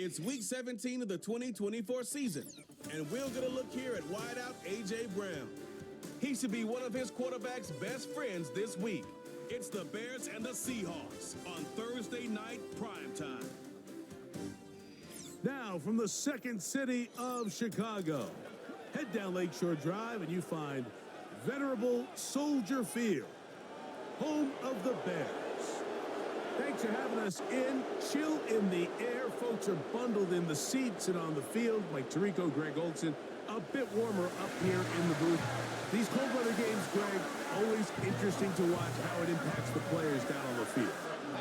It's week 17 of the 2024 season, and we'll get a look here at wideout A.J. Brown. He should be one of his quarterback's best friends this week. It's the Bears and the Seahawks on Thursday night primetime. Now from the second city of Chicago, head down Lakeshore Drive and you find venerable Soldier Field, home of the Bears. Thanks for having us in. Chill in the air. Folks are bundled in the seats and on the field. Mike Tirico, Greg Olson. A bit warmer up here in the booth. These cold weather games, Greg, always interesting to watch how it impacts the players down on the field.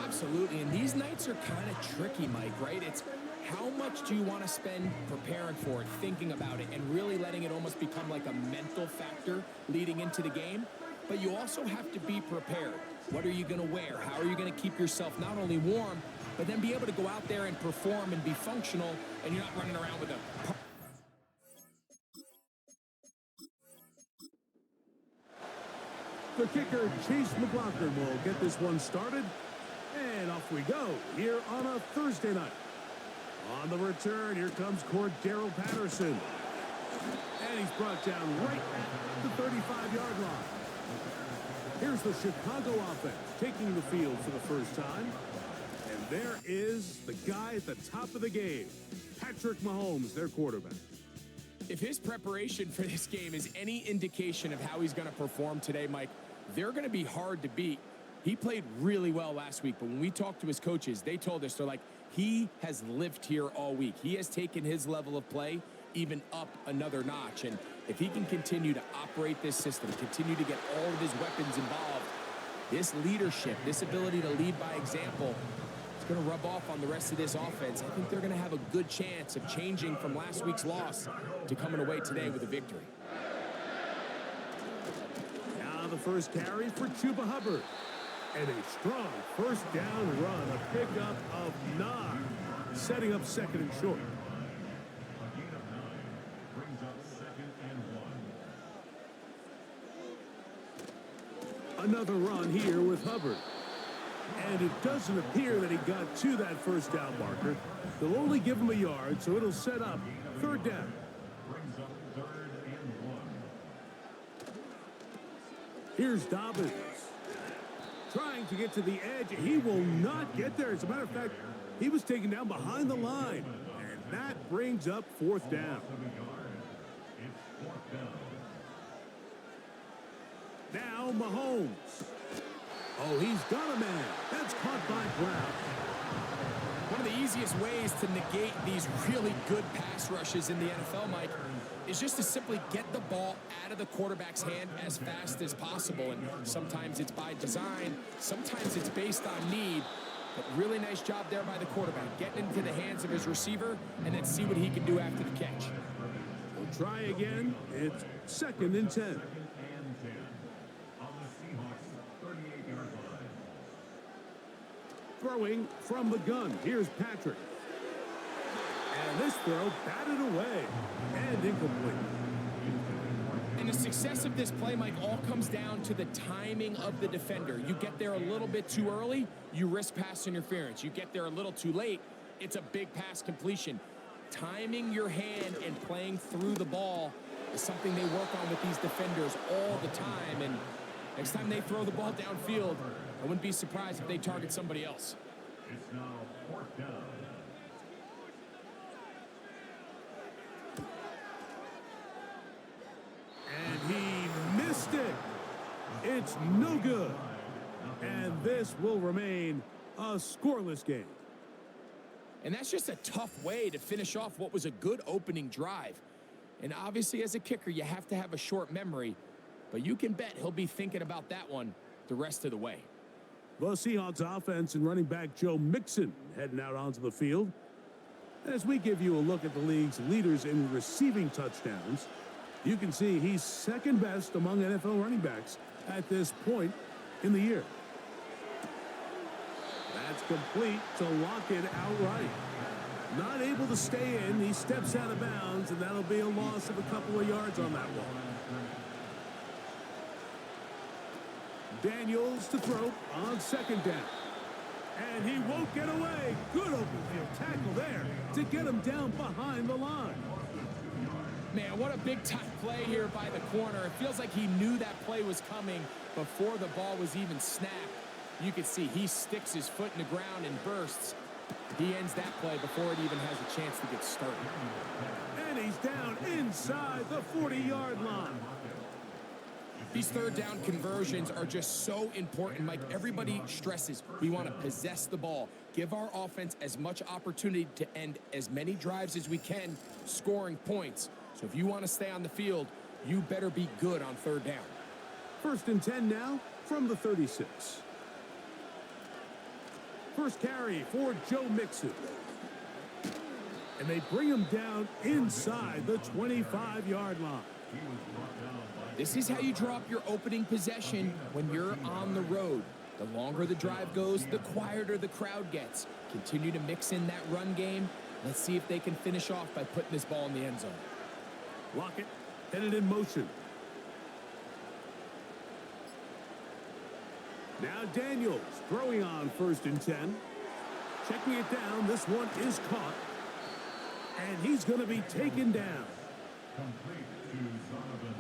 Absolutely, and these nights are kind of tricky, Mike, right? It's how much do you want to spend preparing for it, thinking about it, and really letting it almost become like a mental factor leading into the game? But you also have to be prepared. What are you going to wear? How are you going to keep yourself not only warm, but then be able to go out there and perform and be functional, and you're not running around with a... The kicker, Chase McLaughlin, will get this one started. And off we go here on a Thursday night. On the return, here comes Cordero Patterson. And he's brought down right at the 35-yard line. Here's the Chicago offense taking the field for the first time. And there is the guy at the top of the game, Patrick Mahomes, their quarterback. If his preparation for this game is any indication of how he's going to perform today, Mike, they're going to be hard to beat. He played really well last week, but when we talked to his coaches, they told us, they're like, he has lived here all week. He has taken his level of play even up another notch. And if he can continue to operate this system, continue to get all of his weapons involved, this leadership, this ability to lead by example, it's going to rub off on the rest of this offense. I think they're going to have a good chance of changing from last week's loss to coming away today with a victory. Now the first carry for Chuba Hubbard. And a strong first down run, a pickup of 9, setting up second and short. Another run here with Hubbard. And it doesn't appear that he got to that first down marker. They'll only give him a yard, so it'll set up third down. Here's Dobbins. Trying to get to the edge. He will not get there. As a matter of fact, he was taken down behind the line. And that brings up fourth down. Now Mahomes. Oh, he's got a man. That's caught by Brown. One of the easiest ways to negate these really good pass rushes in the NFL, Mike, is just to simply get the ball out of the quarterback's hand as fast as possible. And sometimes it's by design, sometimes it's based on need. But really nice job there by the quarterback, getting into the hands of his receiver and then see what he can do after the catch. We'll try again. It's second and 10. Throwing from the gun. Here's Patrick. And this throw batted away and incomplete. And the success of this play, Mike, all comes down to the timing of the defender. You get there a little bit too early, you risk pass interference. You get there a little too late, it's a big pass completion. Timing your hand and playing through the ball is something they work on with these defenders all the time. And next time they throw the ball downfield, I wouldn't be surprised if they target somebody else. It's now fourth down. And he missed it. It's no good. And this will remain a scoreless game. And that's just a tough way to finish off what was a good opening drive. And obviously, as a kicker, you have to have a short memory. But you can bet he'll be thinking about that one the rest of the way. The Seahawks offense and running back Joe Mixon heading out onto the field. As we give you a look at the league's leaders in receiving touchdowns, you can see he's second best among NFL running backs at this point in the year. That's complete to lock it outright. Not able to stay in. He steps out of bounds, and that'll be a loss of a couple of yards on that one. Daniels to throw on second down. And he won't get away. Good open field tackle there to get him down behind the line. Man, what a big-time play here by the corner. It feels like he knew that play was coming before the ball was even snapped. You can see he sticks his foot in the ground and bursts. He ends that play before it even has a chance to get started. And he's down inside the 40-yard line. These third down conversions are just so important, Mike. Everybody stresses we want to possess the ball, give our offense as much opportunity to end as many drives as we can, scoring points. So if you want to stay on the field, you better be good on third down. 1st and 10 now from the 36. First carry for Joe Mixon. And they bring him down inside the 25-yard line. This is how you draw up your opening possession when you're on the road. The longer the drive goes, the quieter the crowd gets. Continue to mix in that run game. Let's see if they can finish off by putting this ball in the end zone. Lockett headed in motion. Now Daniels throwing on 1st and 10. Checking it down. This one is caught. And he's going to be taken down.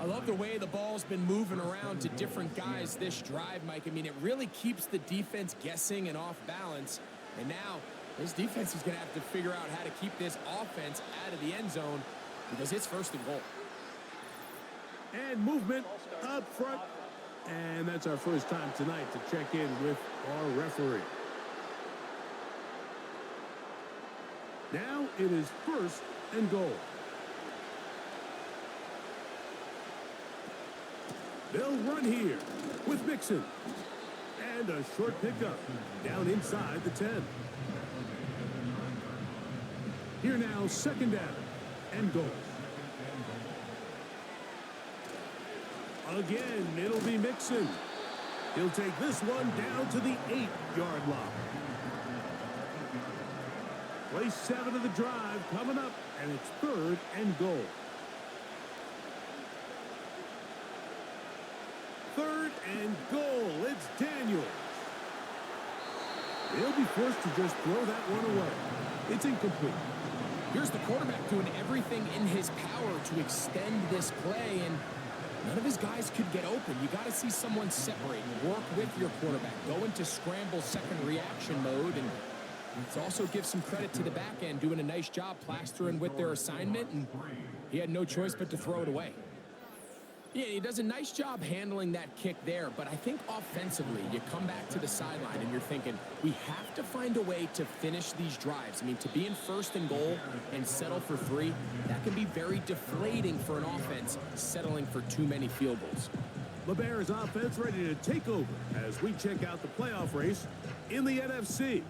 I love the way the ball's been moving around to different guys this drive, Mike. I mean, it really keeps the defense guessing and off balance. And now this defense is going to have to figure out how to keep this offense out of the end zone because it's 1st and goal. And movement up front. And that's our first time tonight to check in with our referee. Now it is 1st and goal. They'll run here with Mixon. And a short pickup down inside the 10. Here now, 2nd down and goal. Again, it'll be Mixon. He'll take this one down to the 8-yard line. Play 7 of the drive coming up, and it's 3rd and goal. 3rd and goal. It's Daniels. He'll be forced to just throw that one away. It's incomplete. Here's the quarterback doing everything in his power to extend this play, and none of his guys could get open. You got to see someone separate, work with your quarterback, go into scramble second reaction mode, and let's also give some credit to the back end doing a nice job plastering with their assignment, and he had no choice but to throw it away. Yeah, he does a nice job handling that kick there, but I think offensively, you come back to the sideline and you're thinking, we have to find a way to finish these drives. I mean, to be in 1st and goal and settle for 3, that can be very deflating for an offense settling for too many field goals. The Bears offense ready to take over as we check out the playoff race in the NFC.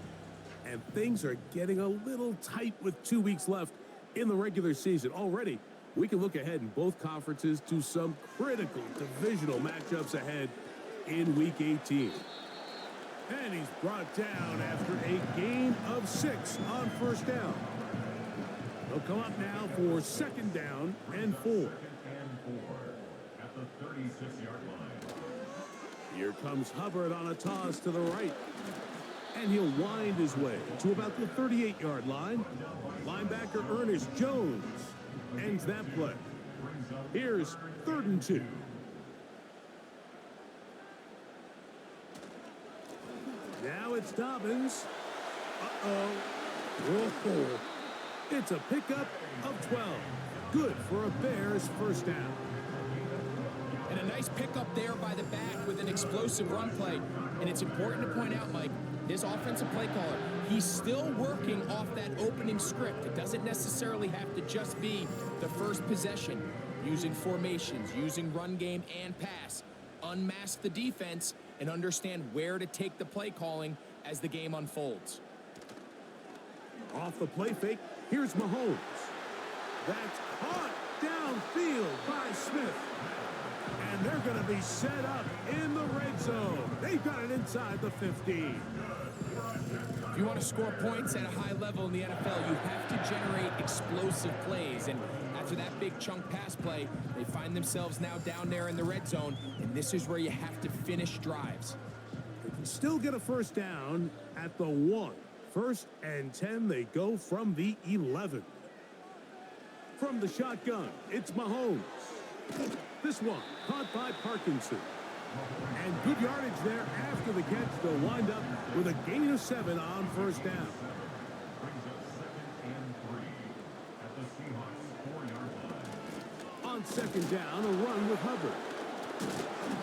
And things are getting a little tight with 2 weeks left in the regular season. Already, we can look ahead in both conferences to some critical divisional matchups ahead in Week 18. And he's brought down after a gain of 6 on 1st down. They'll come up now for 2nd down and 4. At the 36-yard line. Here comes Hubbard on a toss to the right. And he'll wind his way to about the 38-yard line. Linebacker Ernest Jones ends that play. Here's 3rd and 2. Now it's Dobbins. Whoa. It's a pickup of 12. Good for a Bears 1st down. And a nice pickup there by the back with an explosive run play. And it's important to point out, Mike, his offensive play caller, he's still working off that opening script. It doesn't necessarily have to just be the first possession. Using formations, using run game and pass. Unmask the defense and understand where to take the play calling as the game unfolds. Off the play fake, here's Mahomes. That's caught downfield by Smith. And they're going to be set up in the red zone. They've got it inside the 15. If you want to score points at a high level in the NFL, you have to generate explosive plays. And after that big chunk pass play, they find themselves now down there in the red zone. And this is where you have to finish drives. They can still get a first down at the 1. 1st and 10, they go from the 11. From the shotgun, it's Mahomes. This one caught by Parkinson. And good yardage there after the catch. They'll wind up with a gain of 7 on first down. Brings up 2nd and 3 at the Seahawks 4-yard line. On 2nd down, a run with Hubbard.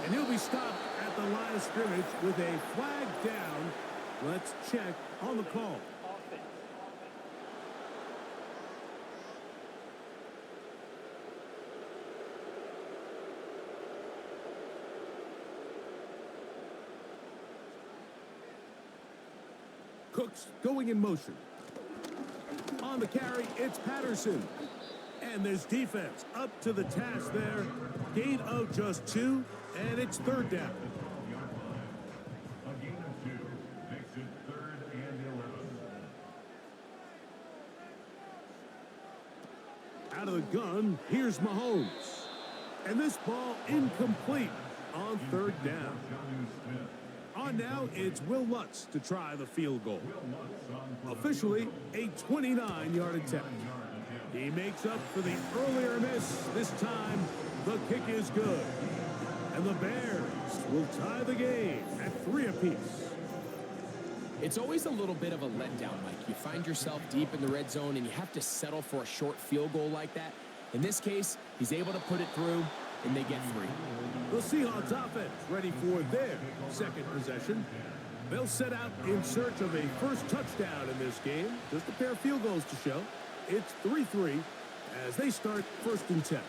And he'll be stopped at the line of scrimmage with a flag down. Let's check on the call. Cooks going in motion. On the carry, it's Patterson. And there's defense up to the task there. Gain of just 2, and it's 3rd down. A gain of 2 makes it 3rd and 11. Out of the gun, here's Mahomes. And this ball incomplete on 3rd down. On now, it's Will Lutz to try the field goal. Officially, a 29-yard attempt. He makes up for the earlier miss. This time, the kick is good. And the Bears will tie the game at 3 apiece. It's always a little bit of a letdown, Mike. You find yourself deep in the red zone and you have to settle for a short field goal like that. In this case, he's able to put it through, and they get 3. The Seahawks offense ready for their 2nd possession. They'll set out in search of a first touchdown in this game. Just a pair of field goals to show. It's 3-3 as they start 1st and 10.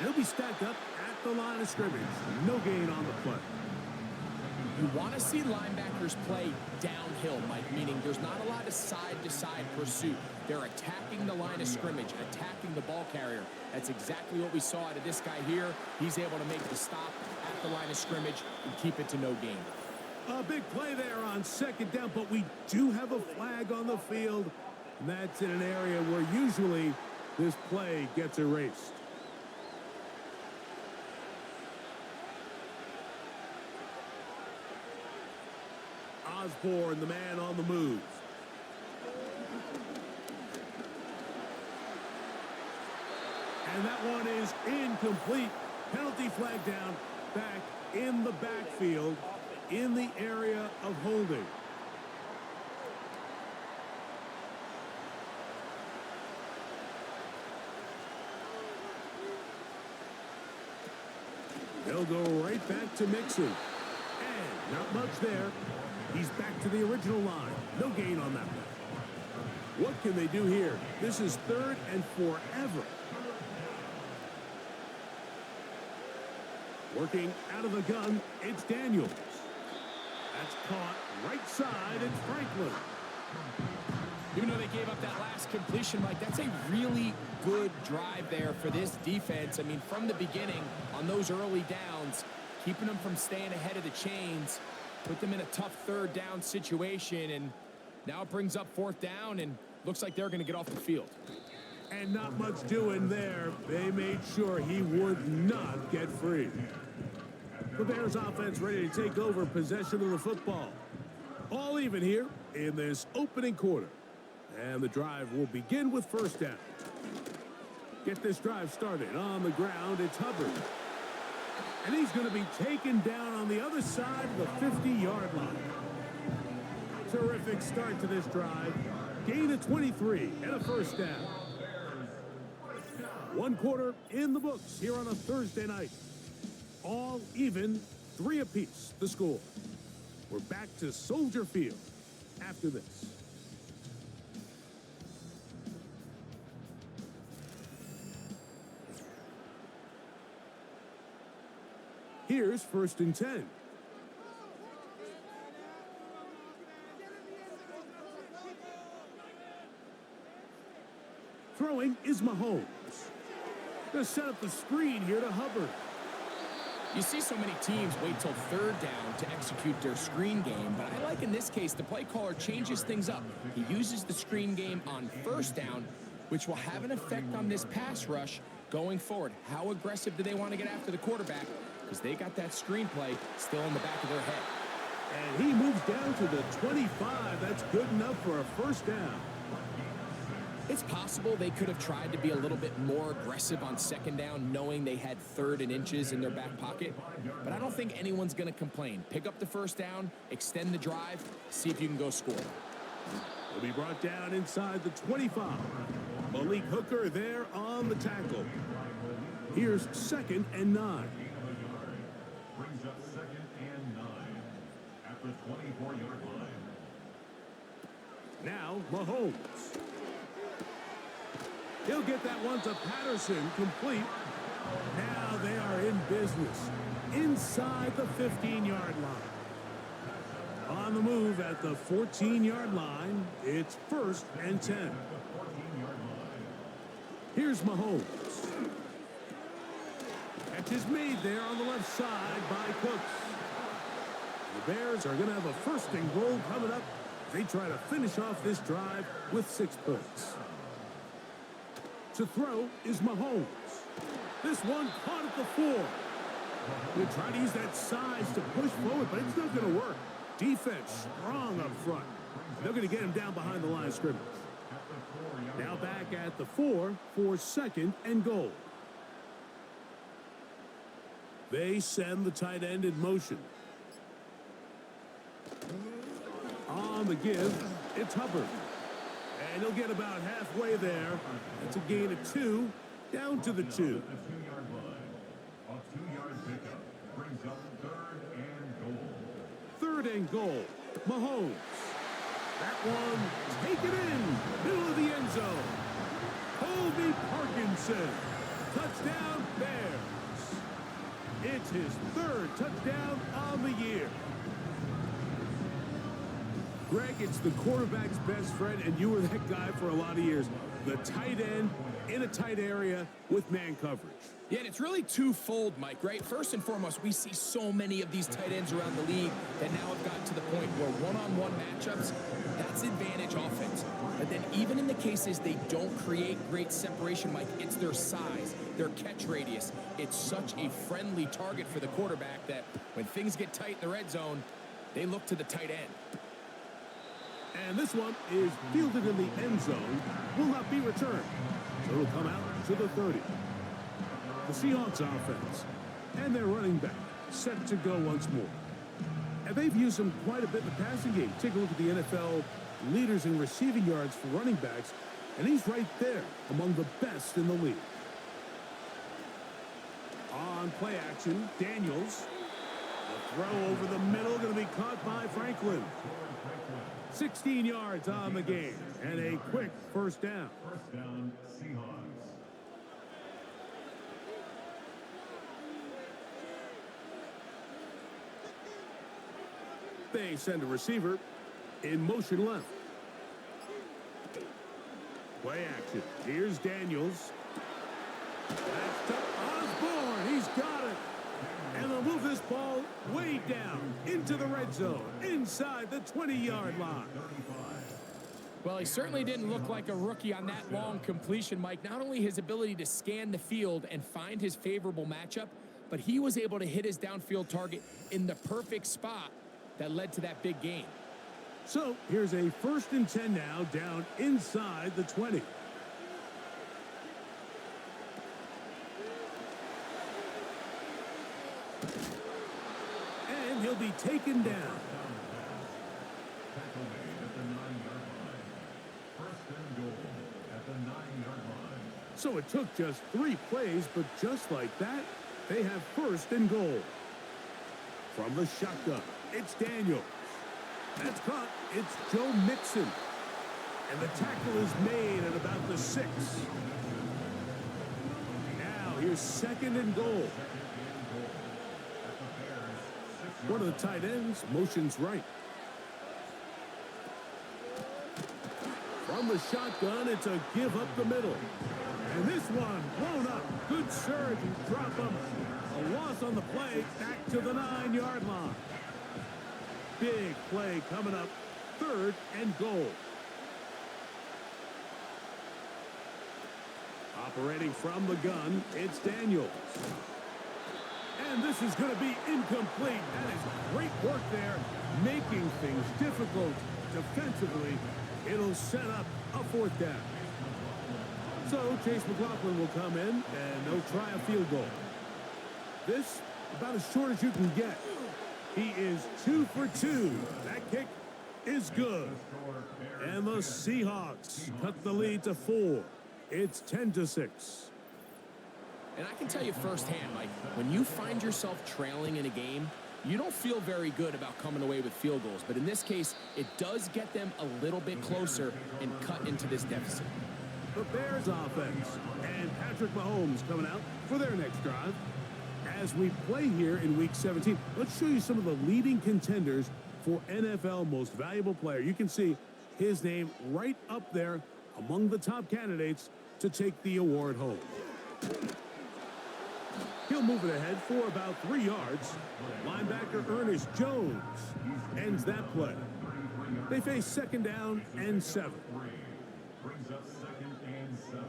They'll be stacked up at the line of scrimmage. No gain on the play. You want to see linebackers play downhill, Mike, meaning there's not a lot of side-to-side pursuit. They're attacking the line of scrimmage, attacking the ball carrier. That's exactly what we saw out of this guy here. He's able to make the stop at the line of scrimmage and keep it to no gain. A big play there on 2nd down, but we do have a flag on the field. And that's in an area where usually this play gets erased. Osborne, the man on the move. And that one is incomplete. Penalty flag down back in the backfield in the area of holding. They'll go right back to Mixon. And not much there. He's back to the original line. No gain on that one. What can they do here? This is 3rd and forever. Working out of the gun, it's Daniels. That's caught right side, it's Franklin. Even though they gave up that last completion, Mike, that's a really good drive there for this defense. I mean, from the beginning, on those early downs, keeping them from staying ahead of the chains, put them in a tough 3rd down situation, and now it brings up 4th down, and looks like they're going to get off the field. And not much doing there. They made sure he would not get free. The Bears offense ready to take over possession of the football. All even here in this opening quarter. And the drive will begin with 1st down. Get this drive started on the ground. It's Hubbard. And he's going to be taken down on the other side of the 50-yard line. Terrific start to this drive. Gain of 23 and a 1st down. 1 quarter in the books here on a Thursday night. All even, 3 apiece, the score. We're back to Soldier Field after this. Here's 1st and 10. Throwing is Mahomes. Gonna set up the screen here to Hubbard. You see so many teams wait till 3rd down to execute their screen game, but I like in this case the play caller changes things up. He uses the screen game on 1st down, which will have an effect on this pass rush going forward, how aggressive do they want to get after the quarterback? Because they got that screenplay still in the back of their head. And he moves down to the 25. That's good enough for a first down. It's possible they could have tried to be a little bit more aggressive on second down, knowing they had 3rd and inches in their back pocket. But I don't think anyone's going to complain. Pick up the first down, extend the drive, see if you can go score. Will be brought down inside the 25. Malik Hooker there on the tackle. Here's 2nd and 9. Brings up 2nd and 9 at the 24-yard line. Now Mahomes. He'll get that one to Patterson, complete. Now they are in business inside the 15-yard line. On the move at the 14-yard line, it's 1st and 10. Here's Mahomes. Catch is made there on the left side by Cooks. The Bears are going to have a 1st and goal coming up. They try to finish off this drive with 6 points. To throw is Mahomes. This one caught at the 4. They try to use that size to push forward, but it's not going to work. Defense strong up front. They're going to get him down behind the line of scrimmage. Now back at the 4 for 2nd and goal. They send the tight end in motion. On the give, it's Hubbard. And he'll get about halfway there. That's a gain of 2, down to the 2. The 2-yard line. A 2-yard pickup brings up 3rd and goal. 3rd and goal. Mahomes. That one taken in. Middle of the end zone. Colby Parkinson. Touchdown Bears. It's his 3rd touchdown on the year. Greg, it's the quarterback's best friend, and you were that guy for a lot of years. The tight end in a tight area with man coverage. Yeah, and it's really twofold, Mike, right? First and foremost, we see so many of these tight ends around the league that now have gotten to the point where one-on-one matchups, that's advantage offense. But then even in the cases they don't create great separation, Mike, it's their size, their catch radius. It's such a friendly target for the quarterback that when things get tight in the red zone, they look to the tight end. And this one is fielded in the end zone, will not be returned. So it'll come out to the 30. The Seahawks offense and their running back set to go once more. And they've used him quite a bit in the passing game. Take a look at the NFL leaders in receiving yards for running backs, and he's right there among the best in the league. On play action, Daniels. The throw over the middle going to be caught by Franklin. 16 yards on the game and a quick first down. First down, Seahawks. They send a receiver in motion left. Play action. Here's Daniels. That's to Osborne. He's got it. And they'll move this ball way down into the red zone, inside the 20-yard line. Well, he certainly didn't look like a rookie on that long completion, Mike. Not only his ability to scan the field and find his favorable matchup, but he was able to hit his downfield target in the perfect spot that led to that big gain. So here's a 1st and 10 now, down inside the 20. And he'll be taken down. Tackle made at the 9-yard line. First and goal at the 9-yard line. So it took just 3 plays, but just like that, they have 1st and goal. From the shotgun, it's Daniels. That's caught. It's Joe Mixon. And the tackle is made at about the 6. Now here's 2nd and goal. One of the tight ends motions right. From the shotgun, it's a give up the middle. And this one blown up. Good surge and drop him. A loss on the play, back to the 9-yard line. Big play coming up, 3rd and goal. Operating from the gun, it's Daniels. And this is going to be incomplete. That is great work there, making things difficult defensively. It'll set up a 4th down. So Chase McLaughlin will come in, and they'll try a field goal. This, about as short as you can get. He is 2 for 2. That kick is good. And the Seahawks cut the lead to 4. It's 10-6. And I can tell you firsthand, Mike, when you find yourself trailing in a game, you don't feel very good about coming away with field goals. But in this case, it does get them a little bit closer and cut into this deficit. The Bears offense and Patrick Mahomes coming out for their next drive. As we play here in Week 17, let's show you some of the leading contenders for NFL Most Valuable Player. You can see his name right up there among the top candidates to take the award home. He'll move it ahead for about 3 yards. Linebacker Ernest Jones ends that play. They face 2nd down and 7. Brings up 2nd and 7.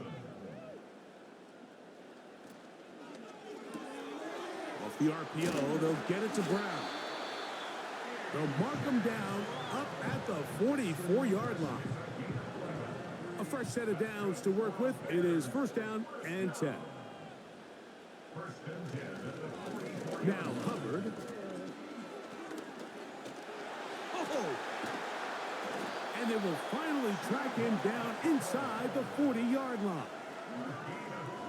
Off the RPO, they'll get it to Brown. They'll mark him down up at the 44-yard line. A fresh set of downs to work with. It is 1st down and 10. Now Hubbard. Oh! And they will finally track him down inside the 40-yard line.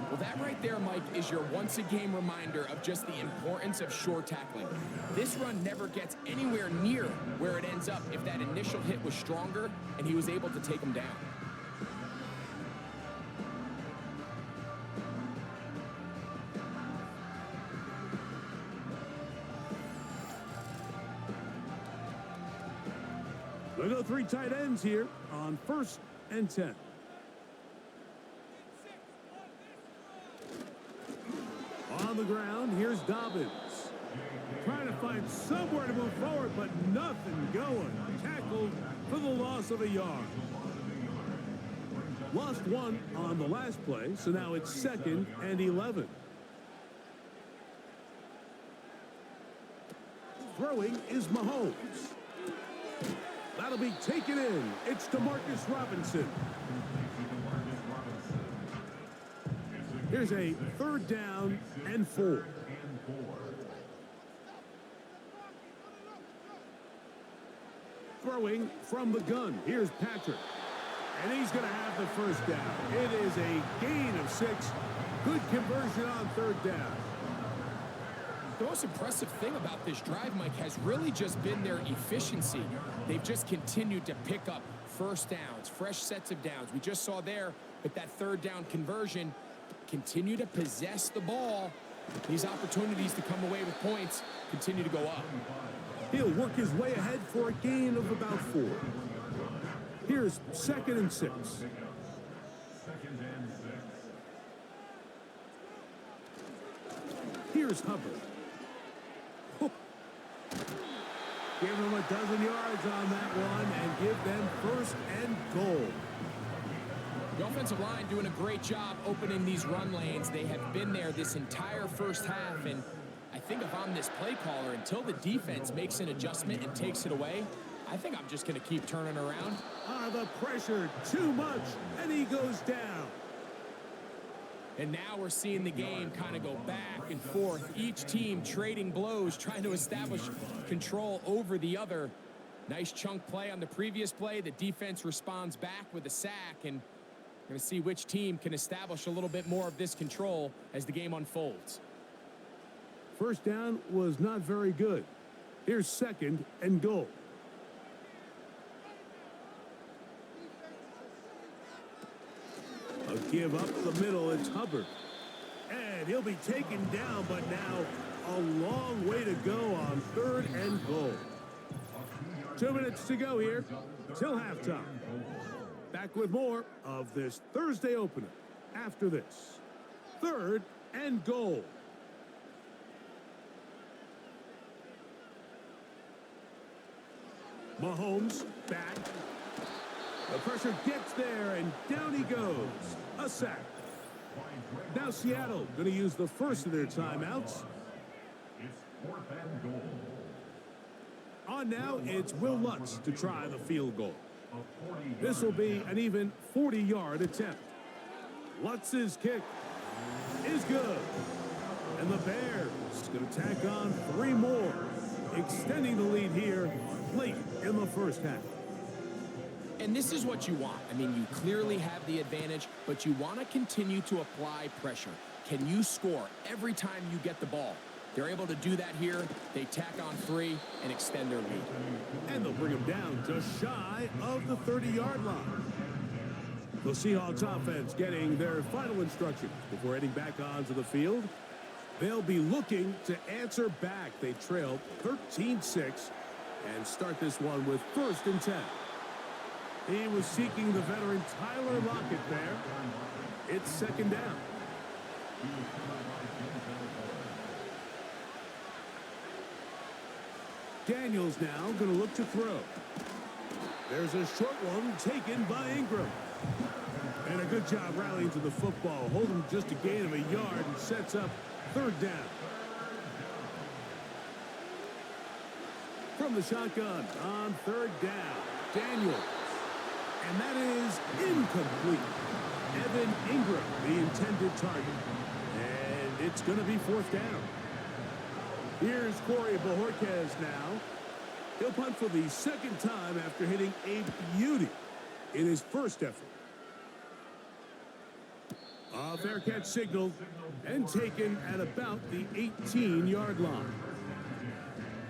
Well, that right there, Mike, is your once-a-game reminder of just the importance of short tackling. This run never gets anywhere near where it ends up if that initial hit was stronger and he was able to take him down. They'll go 3 tight ends here on 1st and 10. On the ground, here's Dobbins. Trying to find somewhere to move forward, but nothing going. Tackled for the loss of a yard. Lost 1 on the last play, so now it's 2nd and 11. Throwing is Mahomes. That'll be taken in. It's DeMarcus Robinson. Here's a 3rd down and 4. Throwing from the gun. Here's Patrick. And he's going to have the 1st down. It is a gain of 6. Good conversion on 3rd down. The most impressive thing about this drive, Mike, has really just been their efficiency. They've just continued to pick up 1st downs, fresh sets of downs. We just saw there with that 3rd down conversion, continue to possess the ball. These opportunities to come away with points continue to go up. He'll work his way ahead for a gain of about 4. Here's 2nd and 6. Here's Hubbard. Give them a dozen yards on that one and give them 1st and goal. The offensive line doing a great job opening these run lanes. They have been there this entire 1st half, and I think if I'm this play caller, until the defense makes an adjustment and takes it away, I think I'm just going to keep turning around. The pressure too much, and he goes down. And now we're seeing the game kind of go back and forth. Each team trading blows, trying to establish control over the other. Nice chunk play on the previous play. The defense responds back with a sack, and we're going to see which team can establish a little bit more of this control as the game unfolds. 1st down was not very good. Here's 2nd and goal. A give up the middle, it's Hubbard. And he'll be taken down, but now a long way to go on 3rd and goal. 2 minutes to go here till halftime. Back with more of this Thursday opener after this. 3rd and goal. Mahomes back. The pressure gets there, and down he goes. A sack. Now Seattle going to use the first of their timeouts. It's 4th and goal. On now, it's Will Lutz to try the field goal. A 40-yard This will be an even 40-yard attempt. Lutz's kick is good. And the Bears going to tack on 3 more, extending the lead here late in the first half. And this is what you want. I mean, you clearly have the advantage, but you want to continue to apply pressure. Can you score every time you get the ball? They're able to do that here. They tack on 3 and extend their lead. And they'll bring them down just shy of the 30-yard line. The Seahawks offense getting their final instructions before heading back onto the field. They'll be looking to answer back. They trailed 13-6 and start this one with 1st and 10. He was seeking the veteran Tyler Lockett there. It's 2nd down. Daniels now going to look to throw. There's a short one taken by Ingram. And a good job rallying to the football. Holding just a gain of a yard and sets up 3rd down. From the shotgun on 3rd down, Daniels. And that is incomplete. Evan Ingram, the intended target. And it's going to be 4th down. Here's Corey Bojorquez now. He'll punt for the 2nd time after hitting a beauty in his first effort. A fair catch signaled and taken at about the 18-yard line.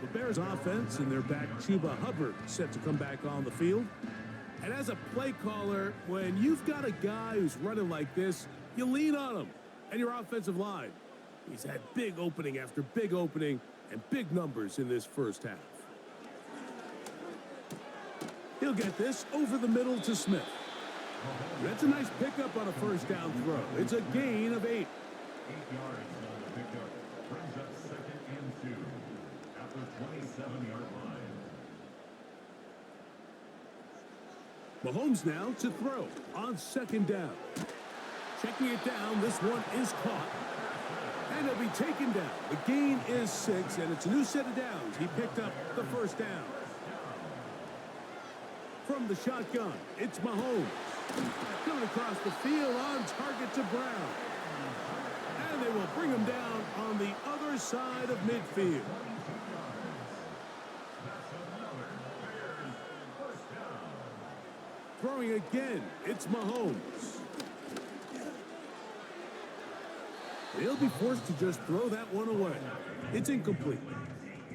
The Bears offense and their back Chuba Hubbard set to come back on the field. And as a play caller, when you've got a guy who's running like this, you lean on him and your offensive line. He's had big opening after big opening and big numbers in this first half. He'll get this over the middle to Smith. That's a nice pickup on a 1st down throw. It's a gain of 8. 8 yards on the pickup. Brings up 2nd and 2 at the 27-yard line. Mahomes now to throw on 2nd down. Checking it down, this one is caught. And it'll be taken down. The gain is 6, and it's a new set of downs. He picked up the 1st down. From the shotgun, it's Mahomes. Coming across the field on target to Brown. And they will bring him down on the other side of midfield. Throwing again, it's Mahomes. He'll be forced to just throw that one away. It's incomplete.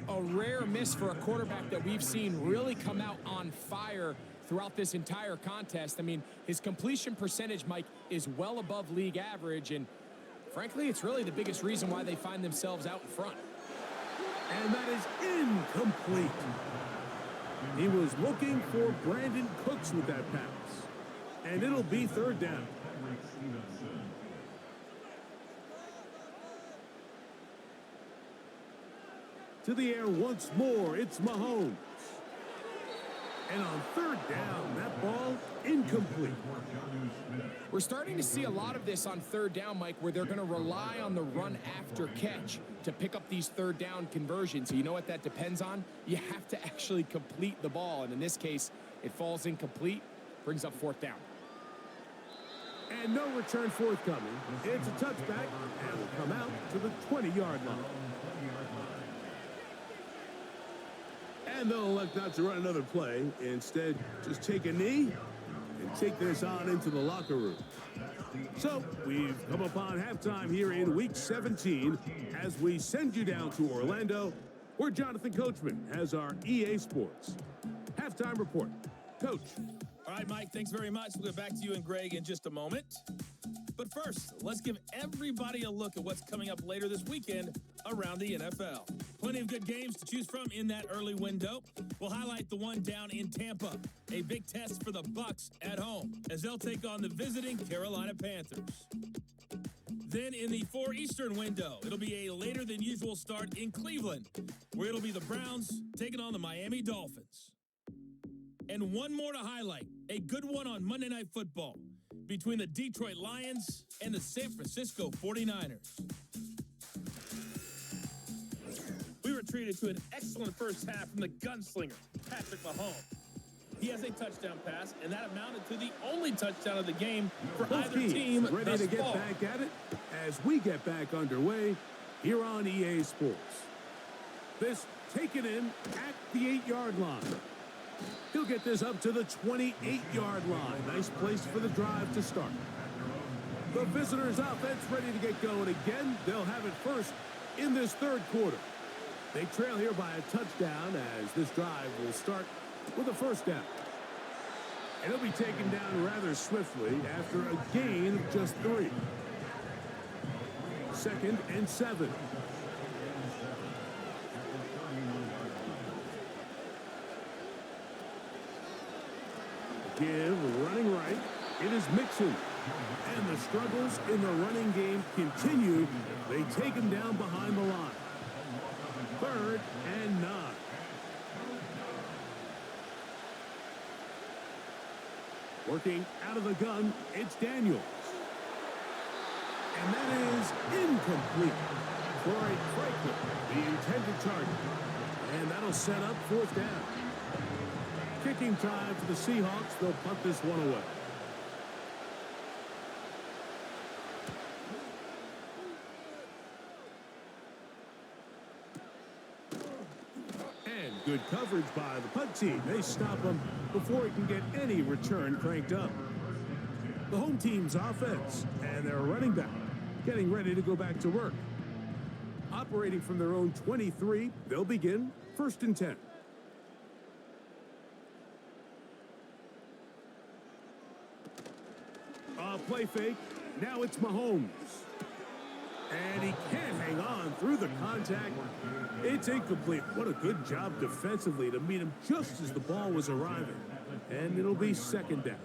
A rare miss for a quarterback that we've seen really come out on fire throughout this entire contest. I mean, his completion percentage, Mike, is well above league average, and frankly, it's really the biggest reason why they find themselves out in front. And that is incomplete. He was looking for Brandon Cooks with that pass. And it'll be 3rd down. To the air once more, it's Mahomes. And on 3rd down, that ball incomplete. We're starting to see a lot of this on 3rd down, Mike, where they're going to rely on the run after catch to pick up these 3rd down conversions. So you know what that depends on? You have to actually complete the ball. And in this case, it falls incomplete, brings up 4th down. And no return forthcoming. It's a touchback and will come out to the 20-yard line. And they'll elect not to run another play. Instead, just take a knee and take this on into the locker room. So we've come upon halftime here in Week 17 as we send you down to Orlando, where Jonathan Coachman has our EA Sports halftime report. Coach. All right, Mike, thanks very much. We'll get back to you and Greg in just a moment. But first, let's give everybody a look at what's coming up later this weekend around the NFL. Plenty of good games to choose from in that early window. We'll highlight the one down in Tampa, a big test for the Bucs at home as they'll take on the visiting Carolina Panthers. Then in the 4 Eastern window, it'll be a later than usual start in Cleveland, where it'll be the Browns taking on the Miami Dolphins. And one more to highlight, a good one on Monday Night Football. between the Detroit Lions and the San Francisco 49ers. We were treated to an excellent first half from the gunslinger, Patrick Mahomes. He has a touchdown pass, and that amounted to the only touchdown of the game for Both either teams team ready thus to get far. back at it as we get back underway here on EA Sports. This taken in at the 8-yard line. He'll get this up to the 28-yard line. Nice place for the drive to start. The visitors' offense ready to get going again. They'll have it first in this third quarter. They trail here by a touchdown as this drive will start with a first down. And he'll be taken down rather swiftly after a gain of just 3. 2nd and 7. Give running right. It is Mixon. And the struggles in the running game continue. They take him down behind the line. 3rd and 9. Working out of the gun, it's Daniels. And that is incomplete. Floyd Franklin, the intended target. And that'll set up 4th down. Kicking time for the Seahawks. They'll punt this one away. And good coverage by the punt team. They stop him before he can get any return cranked up. The home team's offense and their running back getting ready to go back to work. Operating from their own 23, they'll begin 1st and 10. Play fake. Now it's Mahomes. And he can't hang on through the contact. It's incomplete. What a good job defensively to meet him just as the ball was arriving. And it'll be 2nd down.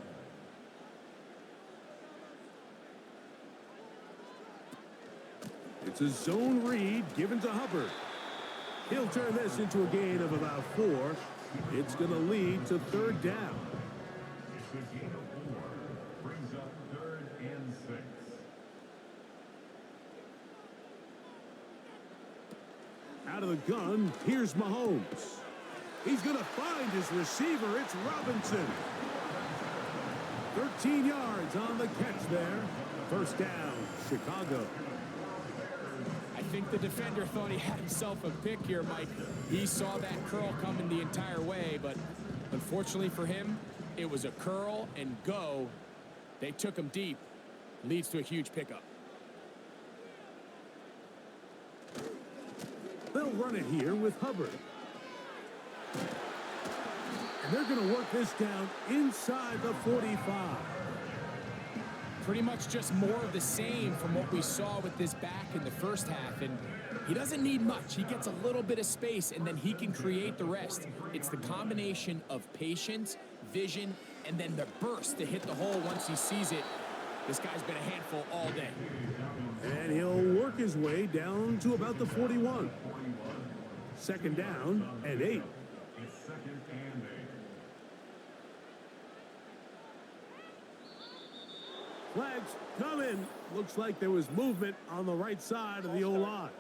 It's a zone read given to Hubbard. He'll turn this into a gain of about 4. It's going to lead to 3rd down. Out of the gun, here's Mahomes. He's going to find his receiver. It's Robinson. 13 yards on the catch there. 1st down, Chicago. I think the defender thought he had himself a pick here, Mike. He saw that curl coming the entire way, but unfortunately for him, it was a curl and go. They took him deep. Leads to a huge pickup. They'll run it here with Hubbard. And they're going to work this down inside the 45. Pretty much just more of the same from what we saw with this back in the first half. And he doesn't need much. He gets a little bit of space, and then he can create the rest. It's the combination of patience, vision, and then the burst to hit the hole once he sees it. This guy's been a handful all day. And he'll work his way down to about the 41. 2nd down and 8. Flags coming. Looks like there was movement on the right side of the O-line.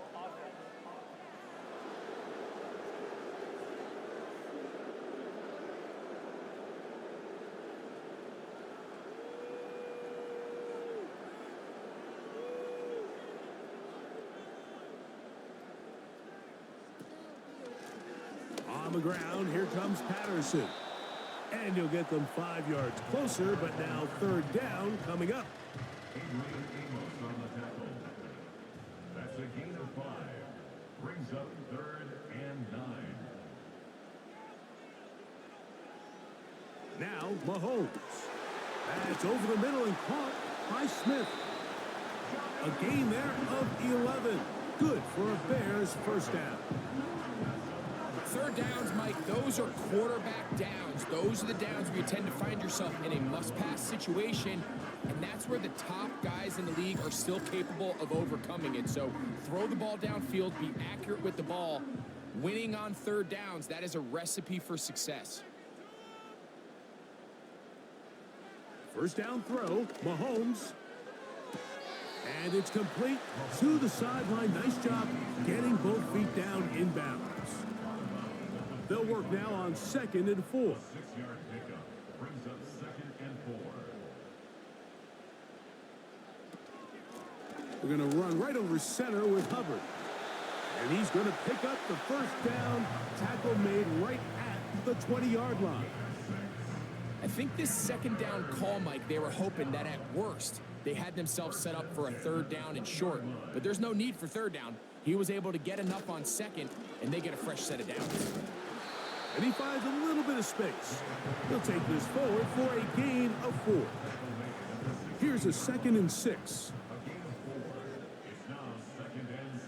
On the ground, here comes Patterson. And he'll get them 5 yards closer, but now 3rd down coming up. That's a gain of 5. Brings up 3rd and 9. Now Mahomes. That's over the middle and caught by Smith. A gain there of 11. Good for a Bears 1st down. 3rd downs, Mike, those are quarterback downs. Those are the downs where you tend to find yourself in a must-pass situation, and that's where the top guys in the league are still capable of overcoming it. So throw the ball downfield, be accurate with the ball. Winning on 3rd downs, that is a recipe for success. First down throw, Mahomes. And it's complete to the sideline. Nice job getting both feet down inbounds. They'll work now on 2nd and 4. 6-yard pickup brings up 2nd and 4. We're going to run right over center with Hubbard. And he's going to pick up the first down. Tackle made right at the 20-yard line. I think this 2nd down call, Mike, they were hoping that at worst they had themselves set up for a 3rd down and short. But there's no need for 3rd down. He was able to get enough on 2nd, and they get a fresh set of downs. And he finds a little bit of space. He'll take this forward for a gain of 4. Here's a 2nd and 6. It's now 2nd and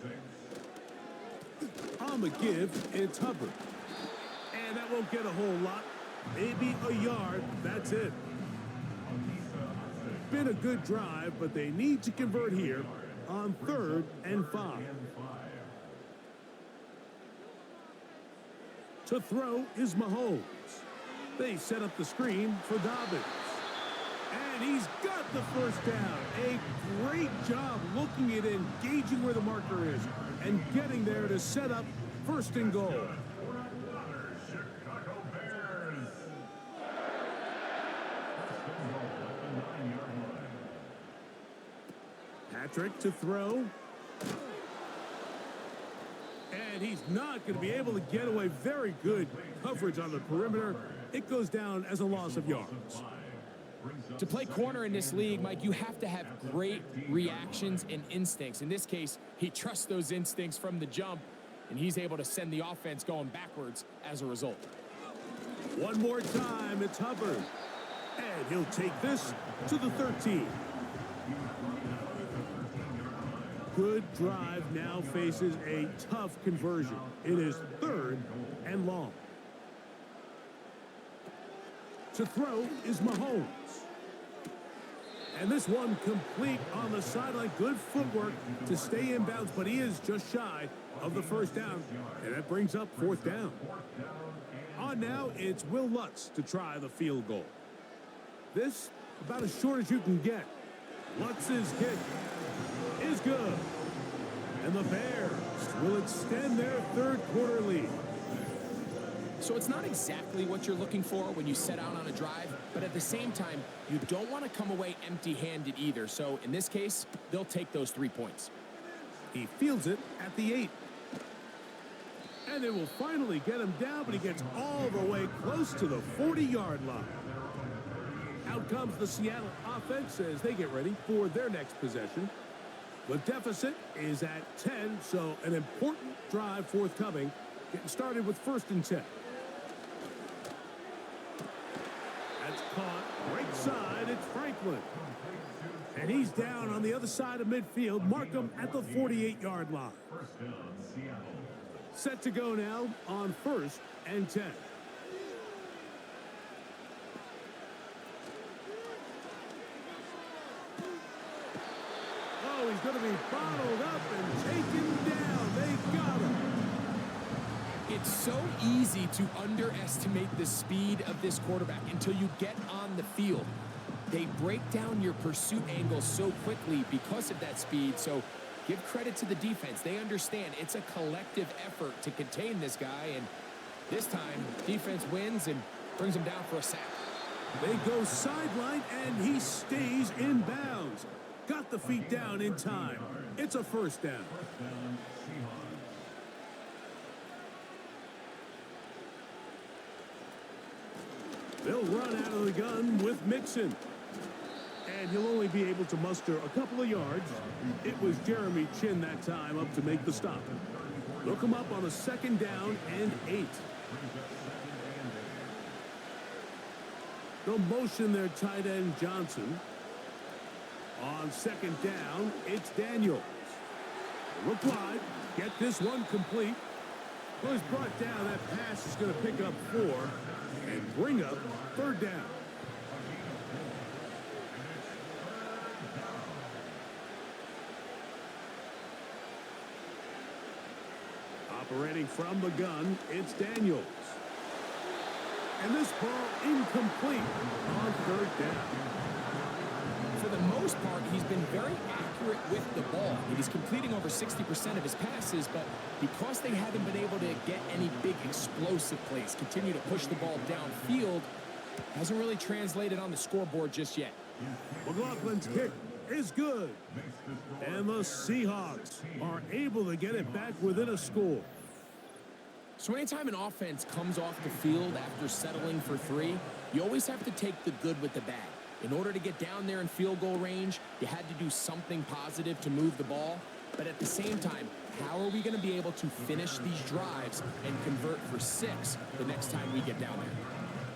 6. On the give, it's Hubbard. And that won't get a whole lot. Maybe a yard. That's it. Been a good drive, but they need to convert here on 3rd and 5. To throw is Mahomes. They set up the screen for Dobbins. And he's got the first down. A great job looking at and gauging where the marker is and getting there to set up 1st and goal. Chicago Bears. First and goal at the 9-yard line. Patrick to throw. And he's not going to be able to get away. Very good coverage on the perimeter. It goes down as a loss of yards. To play corner in this league, Mike, you have to have great reactions and instincts. In this case, he trusts those instincts from the jump, and he's able to send the offense going backwards as a result. One more time, it's Hubbard. And he'll take this to the 13. Good drive now faces a tough conversion. It is 3rd and long. To throw is Mahomes. And this one complete on the sideline. Good footwork to stay in bounds, but he is just shy of the 1st down. And that brings up 4th down. On now, it's Will Lutz to try the field goal. This, about as short as you can get. Lutz's kick is good. And the Bears will extend their 3rd quarter lead. So it's not exactly what you're looking for when you set out on a drive, but at the same time, you don't want to come away empty-handed either. So in this case, they'll take those 3 points. He fields it at the 8. And they will finally get him down, but he gets all the way close to the 40-yard line. Out comes the Seattle offense as they get ready for their next possession. The deficit is at 10, so an important drive forthcoming. Getting started with 1st and 10. That's caught right side. It's Franklin. And he's down on the other side of midfield. Mark him at the 48-yard line. First down, Seattle. Set to go now on 1st and 10. Oh, he's going to be bottled up and taken down. They got him. It's so easy to underestimate the speed of this quarterback until you get on the field. They break down your pursuit angle so quickly because of that speed. So give credit to the defense. They understand it's a collective effort to contain this guy. And this time, defense wins and brings him down for a sack. They go sideline, and he stays in bounds. Got the feet down in time. It's a 1st down. They'll run out of the gun with Mixon. And he'll only be able to muster a couple of yards. It was Jeremy Chin that time up to make the stop. They'll come up on a 2nd down and 8. They'll motion their tight end Johnson. On 2nd down, it's Daniels. Look wide. Get this one complete. Was brought down. That pass is going to pick up 4 and bring up 3rd down. Operating from the gun, it's Daniels. And this ball incomplete on third down. For the most part, he's been very accurate with the ball. He's completing over 60% of his passes, but because they haven't been able to get any big explosive plays, continue to push the ball downfield, hasn't really translated on the scoreboard just yet. McLaughlin's kick is good. And the Seahawks are able to get it back within a score. So anytime an offense comes off the field after settling for 3, you always have to take the good with the bad. In order to get down there in field goal range, you had to do something positive to move the ball. But at the same time, how are we going to be able to finish these drives and convert for 6 the next time we get down there?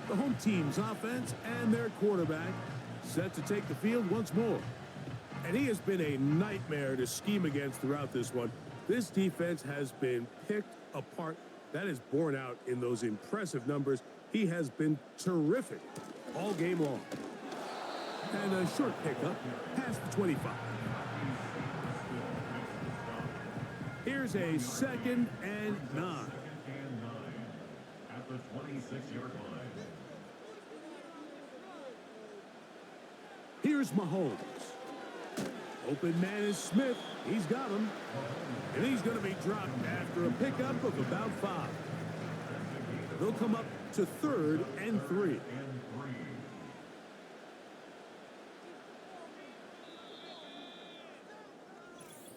The home team's offense and their quarterback set to take the field once more. And he has been a nightmare to scheme against throughout this one. This defense has been picked apart. That is borne out in those impressive numbers. He has been terrific all game long. And a short pickup past the 25. Here's a 2nd and 9. At the 26-yard line. Here's Mahomes. Open man is Smith. He's got him. And he's going to be dropped after a pickup of about 5. They'll come up to 3rd and 3.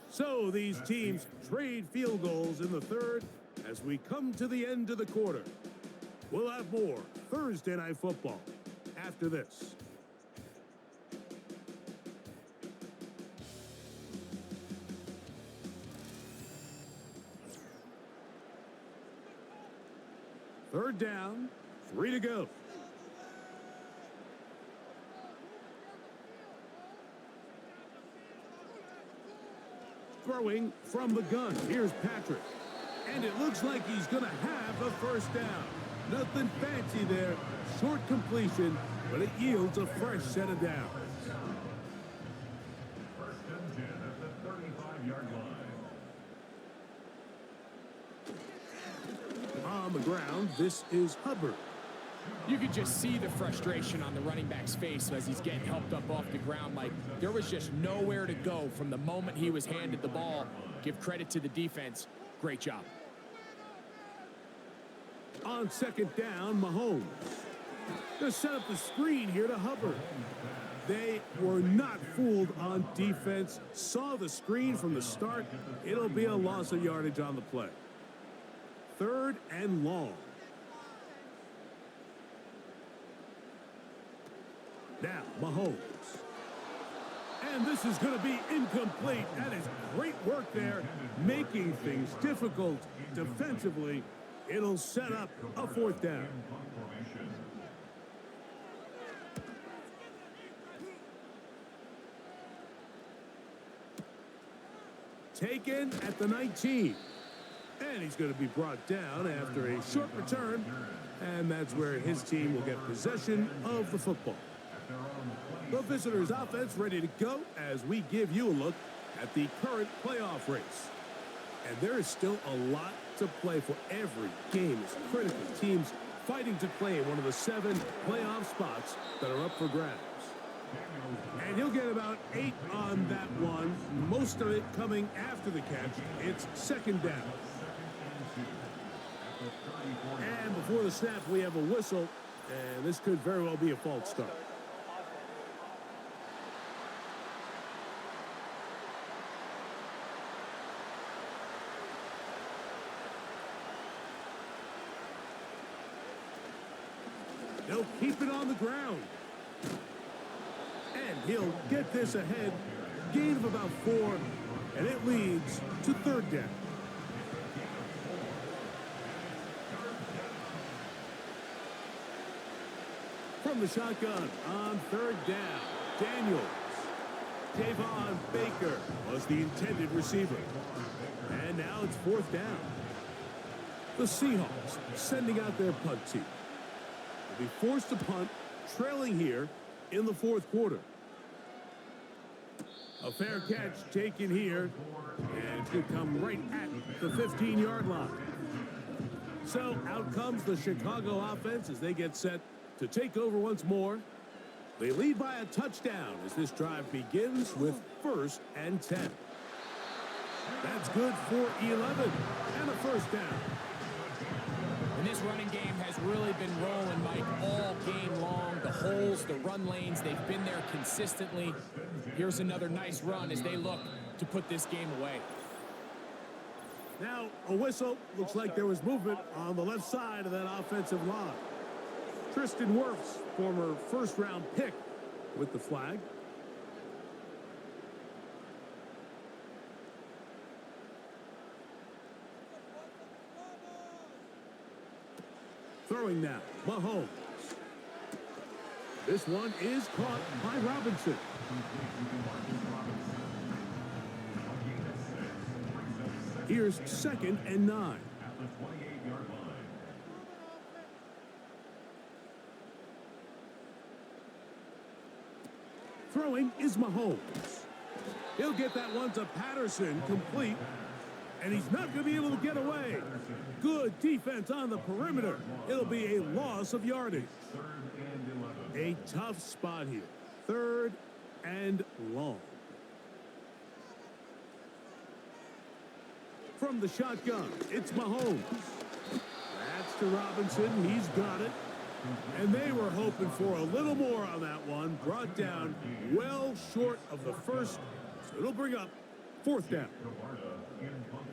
So these teams trade field goals in the 3rd as we come to the end of the quarter. We'll have more Thursday Night Football after this. Third down, 3 to go. Throwing from the gun. Here's Patrick. And it looks like he's going to have a first down. Nothing fancy there. Short completion, but it yields a fresh set of downs. First and 10 at the 35-yard line. On the ground, this is Hubbard. You could just see the frustration on the running back's face as he's getting helped up off the ground. Like, there was just nowhere to go from the moment he was handed the ball. Give credit to the defense. Great job. On 2nd down, Mahomes. They set up the screen here to Hubbard. They were not fooled on defense. Saw the screen from the start. It'll be a loss of yardage on the play. 3rd and long. Now, Mahomes. And this is going to be incomplete. That is great work there, making things difficult defensively. It'll set up a 4th down. Taken at the 19. And he's going to be brought down after a short return. And that's where his team will get possession of the football. The visitors' offense ready to go as we give you a look at the current playoff race. And there is still a lot to play for. Every game is critical. Teams fighting to claim one of the 7 playoff spots that are up for grabs. And he'll get about 8 on that one, most of it coming after the catch. It's 2nd down. And before the snap, we have a whistle, and this could very well be a false start. They'll keep it on the ground. And he'll get this ahead. Gain of about 4, and it leads to 3rd down. From the shotgun on 3rd down, Daniels. Davon Baker was the intended receiver. And now it's 4th down. The Seahawks sending out their punt team. They'll be forced to punt, trailing here in the 4th quarter. A fair catch taken here, and it could come right at the 15-yard line. So out comes the Chicago offense as they get set to take over once more. They lead by a touchdown as this drive begins with 1st and 10. That's good for 11 and a first down. And this running game has really been rolling, Mike, all game long. The holes, the run lanes, they've been there consistently. Here's another nice run as they look to put this game away. Now a whistle. Looks like there was movement on the left side of that offensive line. Tristan Wirfs, former first-round pick, with the flag. Throwing now, Mahomes. This one is caught by Robinson. Here's 2nd and 9. At the 28-yard line. Throwing is Mahomes. He'll get that one to Patterson, complete. And he's not going to be able to get away. Good defense on the perimeter. It'll be a loss of yardage. A tough spot here. 3rd and long. From the shotgun, it's Mahomes. That's to Robinson. He's got it. And they were hoping for a little more on that one. Brought down well short of the first. So it'll bring up 4th down.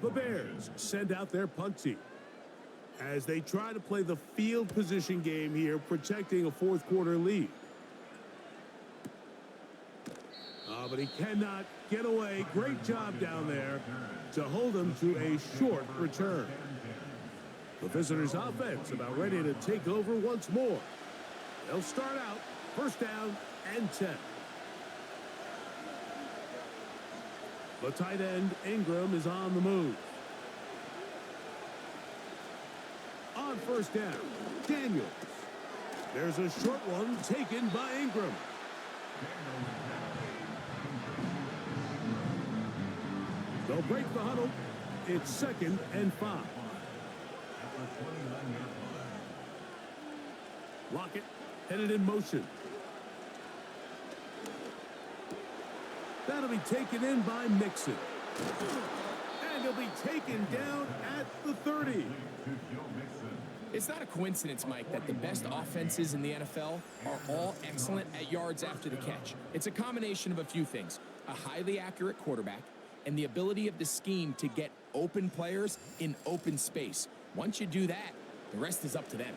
The Bears send out their punt team as they try to play the field position game here, protecting a 4th quarter lead. But he cannot get away. Great job down there to hold him to a short return. The visitors' offense about ready to take over once more. They'll start out 1st down and 10. The tight end, Ingram, is on the move. On 1st down, Daniels. There's a short one taken by Ingram. They'll break the huddle. It's 2nd and 5. Lockett headed in motion. That'll be taken in by Mixon. And he'll be taken down at the 30. It's not a coincidence, Mike, that the best offenses in the NFL are all excellent at yards after the catch. It's a combination of a few things. A highly accurate quarterback and the ability of the scheme to get open players in open space. Once you do that, the rest is up to them.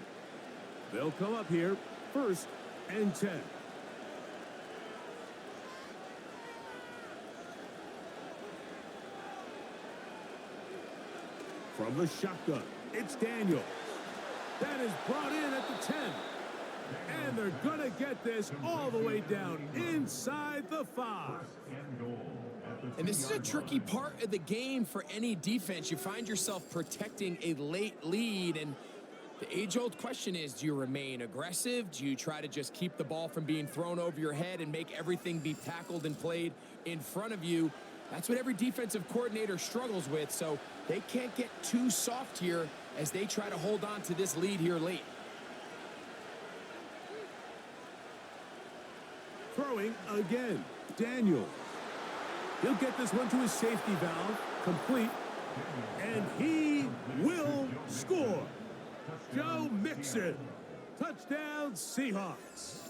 They'll come up here 1st and 10. From the shotgun, it's Daniels. That is brought in at the 10. And they're going to get this all the way down inside the 5. And this is a tricky part of the game for any defense. You find yourself protecting a late lead, and the age-old question is, do you remain aggressive? Do you try to just keep the ball from being thrown over your head and make everything be tackled and played in front of you? That's what every defensive coordinator struggles with, so they can't get too soft here as they try to hold on to this lead here late. Throwing again, Daniels. He'll get this one to his safety valve, complete, and he will score. Joe Mixon, touchdown Seahawks.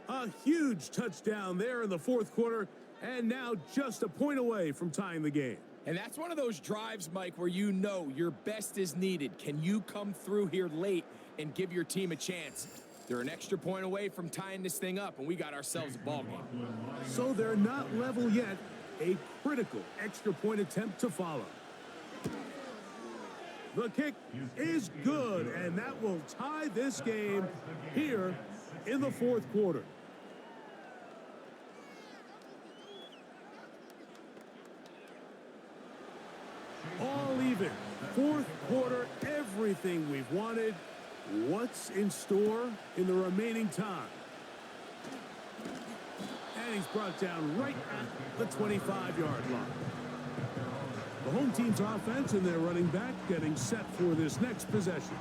A huge touchdown there in the 4th quarter, and now just a point away from tying the game. And that's one of those drives, Mike, where you know your best is needed. Can you come through here late and give your team a chance? They're an extra point away from tying this thing up, and we got ourselves a ball game. So they're not level yet. A critical extra point attempt to follow. The kick is good, and that will tie this game here in the 4th quarter. All even. 4th quarter, everything we've wanted. What's in store in the remaining time? And he's brought down right at the 25-yard line. The home team's offense and their running back getting set for this next possession.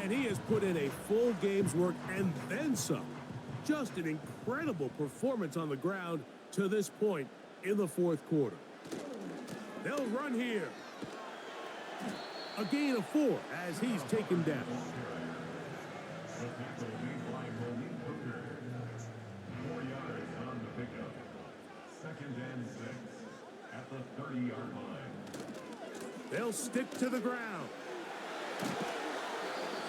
And he has put in a full game's work and then some. Just an incredible performance on the ground to this point in the fourth quarter. They'll run here. A gain of 4 as he's taken down. The tackle made by Malik Hooker. 4 yards on the pickup. 2nd and 6 at the 30-yard line. They'll stick to the ground.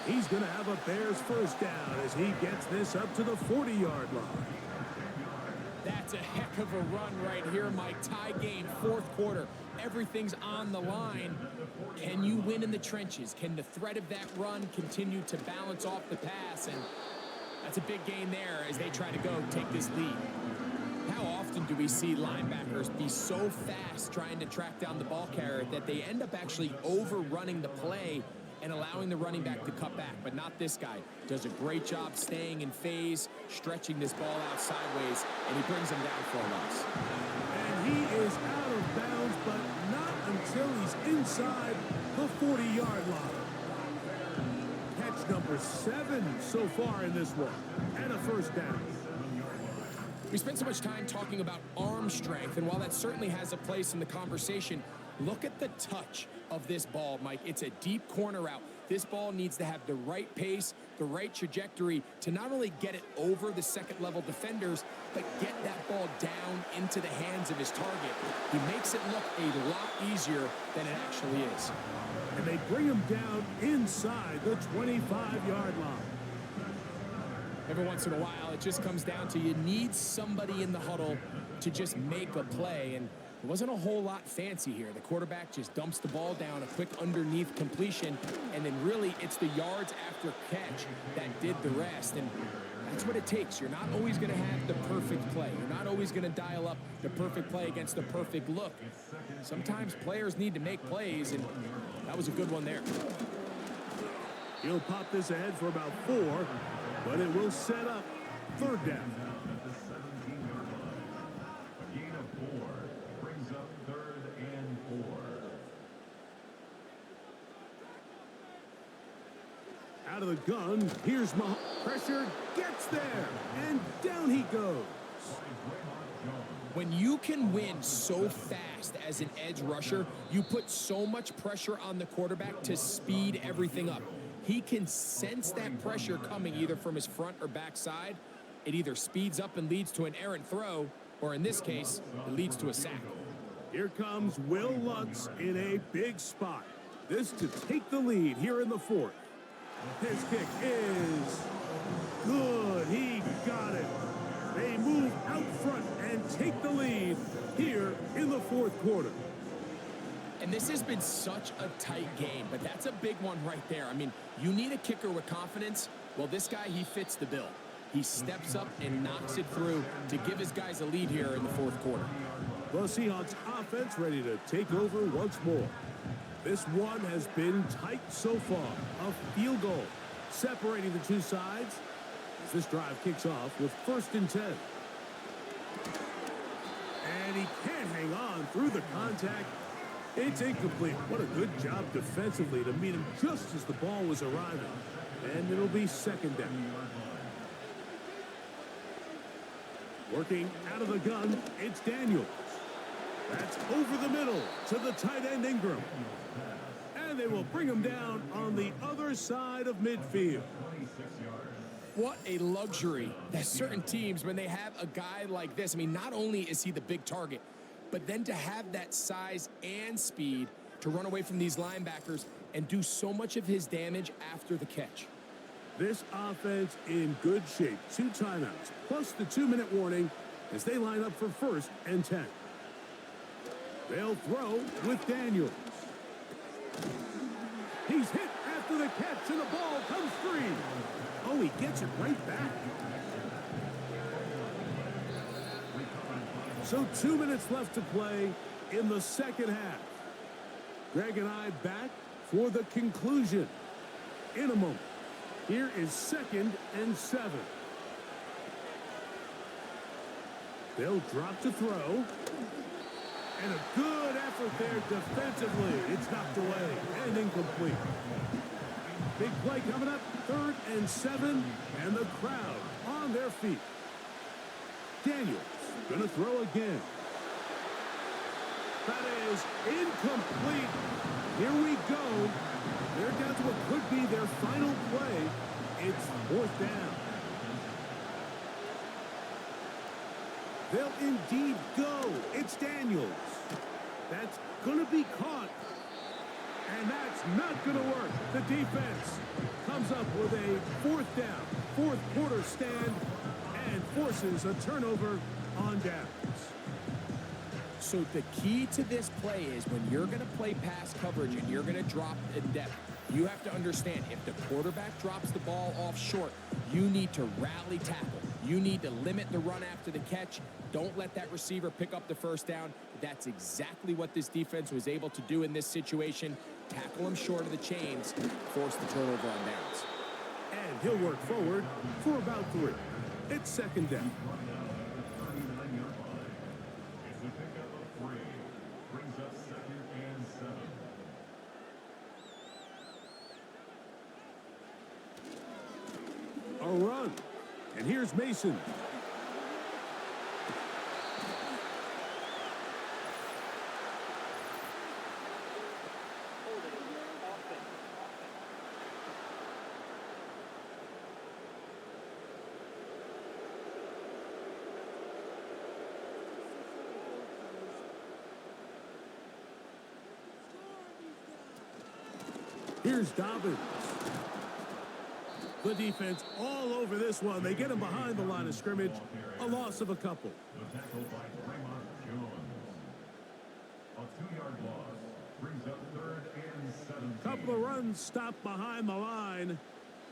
He's going to have a Bears first down as he gets this up to the 40-yard line. That's a heck of a run right here, Mike. Tie game, fourth quarter. Everything's on the line. Can you win in the trenches? Can the threat of that run continue to balance off the pass? And that's a big gain there as they try to go take this lead. How often do we see linebackers be so fast trying to track down the ball carrier that they end up actually overrunning the play and allowing the running back to cut back? But not this guy. Does a great job staying in phase, stretching this ball out sideways, and he brings him down for a loss. And he is out of bounds, but not until he's inside the 40-yard line. Catch number 7 so far in this one, and a first down. We spent so much time talking about arm strength, and while that certainly has a place in the conversation, look at the touch of this ball, Mike. It's a deep corner route. This ball needs to have the right pace, the right trajectory to not only get it over the second-level defenders, but get that ball down into the hands of his target. He makes it look a lot easier than it actually is. And they bring him down inside the 25-yard line. Every once in a while, it just comes down to you need somebody in the huddle to just make a play, and it wasn't a whole lot fancy here. The quarterback just dumps the ball down, a quick underneath completion, and then really it's the yards after catch that did the rest. And that's what it takes. You're not always going to have the perfect play. You're not always going to dial up the perfect play against the perfect look. Sometimes players need to make plays, and that was a good one there. He'll pop this ahead for about 4, but it will set up third down. Out of the gun, here's Mahomes. Pressure gets there, and down he goes. When you can win so fast as an edge rusher, you put so much pressure on the quarterback to speed everything up. He can sense that pressure coming either from his front or back side. It either speeds up and leads to an errant throw, or in this case, it leads to a sack. Here comes Will Lutz in a big spot. This to take the lead here in the fourth. His kick is good. He got it. They move out front and take the lead here in the fourth quarter. And this has been such a tight game, but that's a big one right there. I mean, you need a kicker with confidence. Well, this guy, he fits the bill. He steps up and knocks it through to give his guys a lead here in the fourth quarter. The Seahawks offense ready to take over once more. This one has been tight so far. A field goal separating the two sides as this drive kicks off with 1st and 10. And he can't hang on through the contact. It's incomplete. What a good job defensively to meet him just as the ball was arriving. And it'll be 2nd down. Working out of the gun, it's Daniels. That's over the middle to the tight end Ingram. And they will bring him down on the other side of midfield. What a luxury that certain teams, when they have a guy like this, I mean, not only is he the big target, but then to have that size and speed to run away from these linebackers and do so much of his damage after the catch. This offense in good shape. 2 timeouts, plus the 2-minute warning as they line up for 1st and 10. They'll throw with Daniels. He's hit after the catch, and the ball comes free. Oh, he gets it right back. So 2 minutes left to play in the second half. Greg and I back for the conclusion in a moment. Here is 2nd and 7. They'll drop to throw. And a good effort there defensively. It's knocked away and incomplete. Big play coming up, 3rd and 7, and the crowd on their feet. Daniels going to throw again. That is incomplete. Here we go. They're down to what could be their final play. It's 4th down. They'll indeed go. It's Daniels. That's going to be caught. And that's not going to work. The defense comes up with a 4th down, 4th quarter stand, and forces a turnover on downs. So the key to this play is when you're going to play pass coverage and you're going to drop in depth, you have to understand if the quarterback drops the ball off short, you need to rally tackle. You need to limit the run after the catch. Don't let that receiver pick up the 1st down. That's exactly what this defense was able to do in this situation. Tackle him short of the chains, force the turnover on downs. And he'll work forward for about 3. It's 2nd down. It's a pickup of 3. Brings up 2nd and 7. A run. And here's Mason. Here's Dobbins. The defense all over this one. They get him behind the line of scrimmage. A loss of a couple. The tackle by Draymond Jones. A 2-yard loss. Brings up 3rd and 17. Couple of runs stopped behind the line.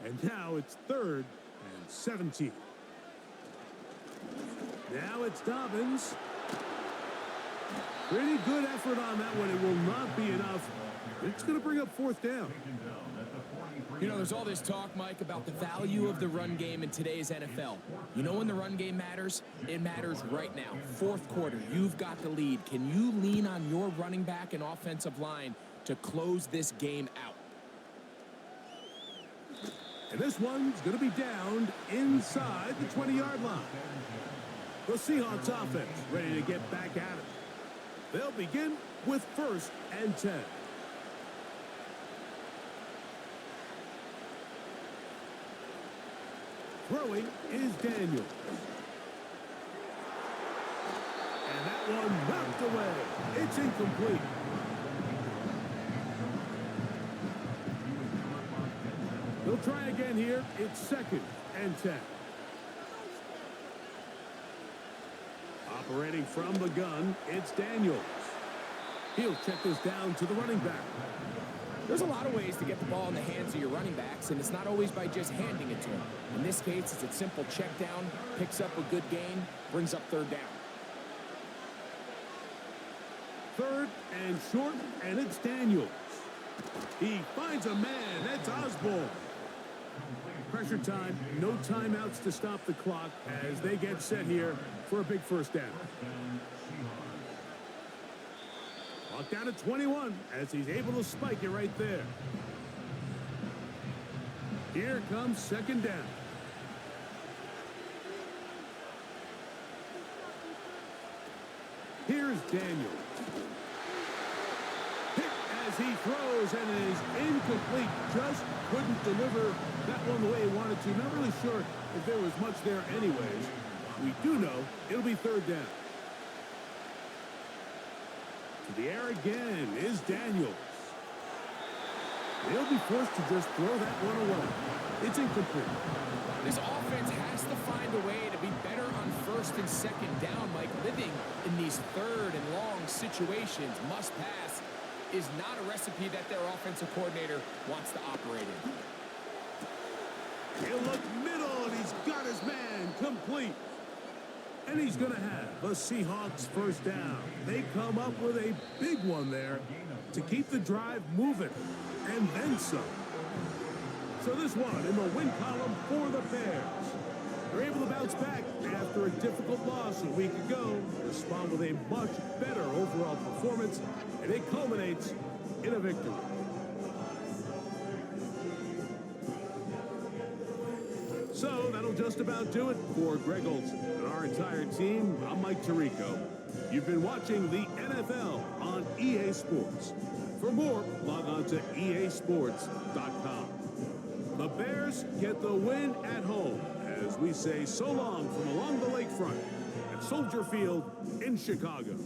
And now it's 3rd and 17. Now it's Dobbins. Pretty good effort on that one. It will not be enough. It's going to bring up 4th down. You know, there's all this talk, Mike, about the value of the run game in today's NFL. You know when the run game matters? It matters right now. 4th quarter, you've got the lead. Can you lean on your running back and offensive line to close this game out? And this one's going to be downed inside the 20-yard line. The Seahawks offense ready to get back at it. They'll begin with 1st and 10. Throwing is Daniels. And that one knocked away. It's incomplete. They'll try again here. It's 2nd and 10. Operating from the gun, it's Daniels. He'll check this down to the running back. There's a lot of ways to get the ball in the hands of your running backs, and it's not always by just handing it to them. In this case, it's a simple check down, picks up a good gain, brings up 3rd down. 3rd and short, and it's Daniels. He finds a man. That's Osborne. Pressure time, no timeouts to stop the clock as they get set here for a big 1st down. Clock down at 21 as he's able to spike it right there. Here comes 2nd down. Here's Daniels. Hit as he throws, and it is incomplete. Just couldn't deliver that one the way he wanted to. Not really sure if there was much there anyways. We do know it'll be 3rd down. To the air again is Daniels. He'll be forced to just throw that one away. It's incomplete. This offense has to find a way to be better on 1st and 2nd down, Mike. Living in these 3rd and long situations, must pass, is not a recipe that their offensive coordinator wants to operate in. He'll look middle, and he's got his man complete. And he's going to have the Seahawks 1st down. They come up with a big one there to keep the drive moving, and then some. So this one in the win column for the Bears. They're able to bounce back after a difficult loss a week ago, respond with a much better overall performance, and it culminates in a victory. So that'll just about do it for Greg Olson and our entire team. I'm Mike Tirico. You've been watching the NFL on EA Sports. For more, log on to easports.com. The Bears get the win at home as we say so long from along the lakefront at Soldier Field in Chicago.